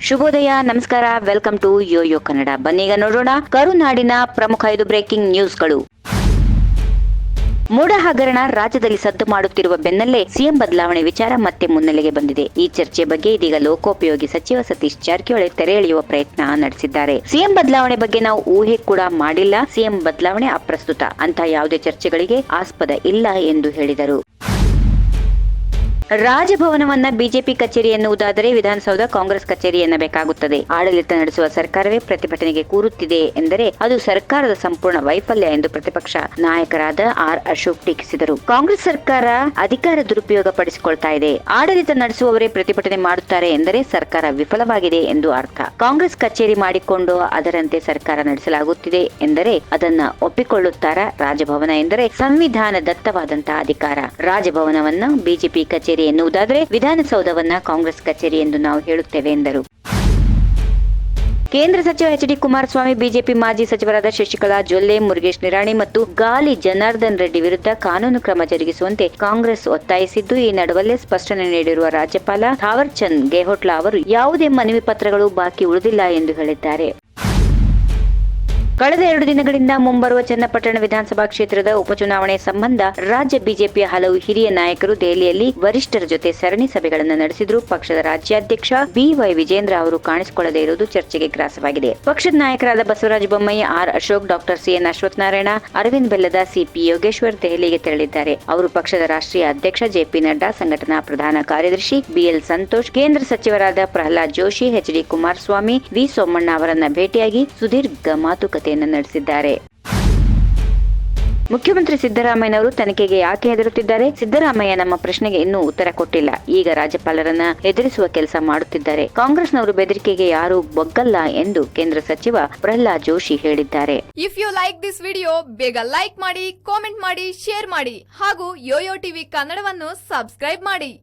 ಶುಭೋದಯ, ನಮಸ್ಕಾರ, welcome to Yoyo Kannada. ಬನ್ನೀಗ ನೋಡೋಣ ಕರುನಾಡಿನ ಪ್ರಮುಖ 5 ಬ್ರೇಕಿಂಗ್ ನ್ಯೂಸ್ಗಳು. ಮೂಡ ಹಗರಣ ರಾಜ್ಯದಲ್ಲಿ ಸದ್ದು ಮಾಡುತ್ತಿರುವ ಬೆನ್ನಲ್ಲೇ ಸಿಎಂ ಬದಲಾವಣೆ ವಿಚಾರ ಮತ್ತೆ ಮುನ್ನೆಲೆಗೆ ಬಂದಿದೆ. ಈ ಚರ್ಚೆ ಬಗ್ಗೆ ಇದೀಗ ಲೋಕೋಪಯೋಗಿ ಸಚಿವ ಸತೀಶ್ ಜಾರಕಿಹೊಳಿ ತೆರೆ ಎಳೆಯುವ ಪ್ರಯತ್ನ ನಡೆಸಿದ್ದಾರೆ. ಸಿಎಂ ಬದಲಾವಣೆ ಬಗ್ಗೆ ನಾವು ಊಹೆ ಕೂಡ ಮಾಡಿಲ್ಲ, ಸಿಎಂ ಬದಲಾವಣೆ ಅಪ್ರಸ್ತುತ ಅಂತ ಯಾವುದೇ ಚರ್ಚೆಗಳಿಗೆ ಆಸ್ಪದ ಇಲ್ಲ ಎಂದು ಹೇಳಿದರು. ರಾಜಭವನವನ್ನ ಬಿಜೆಪಿ ಕಚೇರಿ ಎನ್ನುವುದಾದರೆ ವಿಧಾನಸೌಧ ಕಾಂಗ್ರೆಸ್ ಕಚೇರಿ ಎನ್ನಬೇಕಾಗುತ್ತದೆ. ಆಡಳಿತ ನಡೆಸುವ ಸರ್ಕಾರವೇ ಪ್ರತಿಭಟನೆಗೆ ಕೂರುತ್ತಿದೆ ಎಂದರೆ ಅದು ಸರ್ಕಾರದ ಸಂಪೂರ್ಣ ವೈಫಲ್ಯ ಎಂದು ಪ್ರತಿಪಕ್ಷ ನಾಯಕರಾದ ಆರ್ ಅಶೋಕ್ ಟೀಕಿಸಿದರು. ಕಾಂಗ್ರೆಸ್ ಸರ್ಕಾರ ಅಧಿಕಾರ ದುರುಪಯೋಗ ಪಡಿಸಿಕೊಳ್ತಾ ಇದೆ. ಆಡಳಿತ ನಡೆಸುವವರೇ ಪ್ರತಿಭಟನೆ ಮಾಡುತ್ತಾರೆ ಎಂದರೆ ಸರ್ಕಾರ ವಿಫಲವಾಗಿದೆ ಎಂದು ಅರ್ಥ. ಕಾಂಗ್ರೆಸ್ ಕಚೇರಿ ಮಾಡಿಕೊಂಡು ಅದರಂತೆ ಸರ್ಕಾರ ನಡೆಸಲಾಗುತ್ತಿದೆ ಎಂದರೆ ಅದನ್ನ ಒಪ್ಪಿಕೊಳ್ಳುತ್ತಾರಾ? ರಾಜಭವನ ಎಂದರೆ ಸಂವಿಧಾನ ದತ್ತವಾದಂತಹ ಅಧಿಕಾರ. ರಾಜಭವನವನ್ನ ಬಿಜೆಪಿ ಕಚೇರಿ ಎನ್ನುವುದಾದರೆ ವಿಧಾನಸೌಧವನ್ನ ಕಾಂಗ್ರೆಸ್ ಕಚೇರಿ ಎಂದು ನಾವು ಹೇಳುತ್ತೇವೆ ಎಂದರು. ಕೇಂದ್ರ ಸಚಿವ ಎಚ್.ಡಿ. ಕುಮಾರಸ್ವಾಮಿ ಬಿಜೆಪಿ ಮಾಜಿ ಸಚಿವರಾದ ಶಶಿಕಲಾ ಜೊಲ್ಲೆ, ಮುರುಗೇಶ್ ನಿರಾಣಿ ಮತ್ತು ಗಾಲಿ ಜನಾರ್ದನ್ ರೆಡ್ಡಿ ವಿರುದ್ಧ ಕಾನೂನು ಕ್ರಮ ಜರುಗಿಸುವಂತೆ ಕಾಂಗ್ರೆಸ್ ಒತ್ತಾಯಿಸಿದ್ದು, ಈ ನಡುವಲ್ಲೇ ಸ್ಪಷ್ಟನೆ ನೀಡಿರುವ ರಾಜ್ಯಪಾಲ ಥಾವರ್ ಚಂದ್ ಗೆಹ್ಲೋಟ್ ಅವರು ಯಾವುದೇ ಮನವಿ ಪತ್ರಗಳು ಬಾಕಿ ಉಳಿದಿಲ್ಲ ಎಂದು ಹೇಳಿದ್ದಾರೆ. ಕಳೆದ 2 ದಿನಗಳಿಂದ ಮುಂಬರುವ ಚನ್ನಪಟ್ಟಣ ವಿಧಾನಸಭಾ ಕ್ಷೇತ್ರದ ಉಪಚುನಾವಣೆ ಸಂಬಂಧ ರಾಜ್ಯ ಬಿಜೆಪಿಯ ಹಲವು ಹಿರಿಯ ನಾಯಕರು ದೆಹಲಿಯಲ್ಲಿ ವರಿಷ್ಠರ ಜೊತೆ ಸರಣಿ ಸಭೆಗಳನ್ನು ನಡೆಸಿದ್ರು. ಪಕ್ಷದ ರಾಜ್ಯಾಧ್ಯಕ್ಷ ಬಿ.ವೈ. ವಿಜೇಂದ್ರ ಅವರು ಕಾಣಿಸಿಕೊಳ್ಳದೇ ಇರುವುದು ಚರ್ಚೆಗೆ ಗ್ರಾಸವಾಗಿದೆ. ಪಕ್ಷದ ನಾಯಕರಾದ Basavaraj Bommai, R Ashok, doctor C N. Ashwathnarayan, Arvind Bellad, C P. Yogeshwar ದೆಹಲಿಗೆ ತೆರಳಿದ್ದಾರೆ. ಅವರು ಪಕ್ಷದ ರಾಷ್ಟ್ರೀಯ ಅಧ್ಯಕ್ಷ ಜೆ.ಪಿ. ನಡ್ಡಾ, ಸಂಘಟನಾ ಪ್ರಧಾನ ಕಾರ್ಯದರ್ಶಿ ಬಿ.ಎಲ್. ಸಂತೋಷ್, ಕೇಂದ್ರ ಸಚಿವರಾದ ಪ್ರಹ್ಲಾದ್ ಜೋಶಿ, ಎಚ್.ಡಿ. ಕುಮಾರಸ್ವಾಮಿ, ವಿ. ಸೋಮಣ್ಣ ಅವರನ್ನ ಭೇಟಿಯಾಗಿ ಸುದೀರ್ಘ ಮಾತುಕತೆ ನಡೆಸಿದ್ದಾರೆ. ಮುಖ್ಯಮಂತ್ರಿ ಸಿದ್ದರಾಮಯ್ಯನವರು ತನಿಖೆಗೆ ಯಾಕೆ ಹೆದರುತ್ತಿದ್ದಾರೆ? ಸಿದ್ದರಾಮಯ್ಯ ನಮ್ಮ ಪ್ರಶ್ನೆಗೆ ಇನ್ನೂ ಉತ್ತರ ಕೊಟ್ಟಿಲ್ಲ. ಈಗ ರಾಜ್ಯಪಾಲರನ್ನ ಎದುರಿಸುವ ಕೆಲಸ ಮಾಡುತ್ತಿದ್ದಾರೆ. ಕಾಂಗ್ರೆಸ್ನವರು ಬೆದರಿಕೆಗೆ ಯಾರೂ ಬಗ್ಗಲ್ಲ ಎಂದು ಕೇಂದ್ರ ಸಚಿವ ಪ್ರಹ್ಲಾದ್ ಜೋಶಿ ಹೇಳಿದ್ದಾರೆ. If you like this video, ಬೇಗ ಲೈಕ್ ಮಾಡಿ, ಕಾಮೆಂಟ್ ಮಾಡಿ, ಶೇರ್ ಮಾಡಿ ಹಾಗೂ ಯೋಯೋ ಟಿವಿ ಕನ್ನಡವನ್ನು ಸಬ್ಸ್ಕ್ರೈಬ್ ಮಾಡಿ.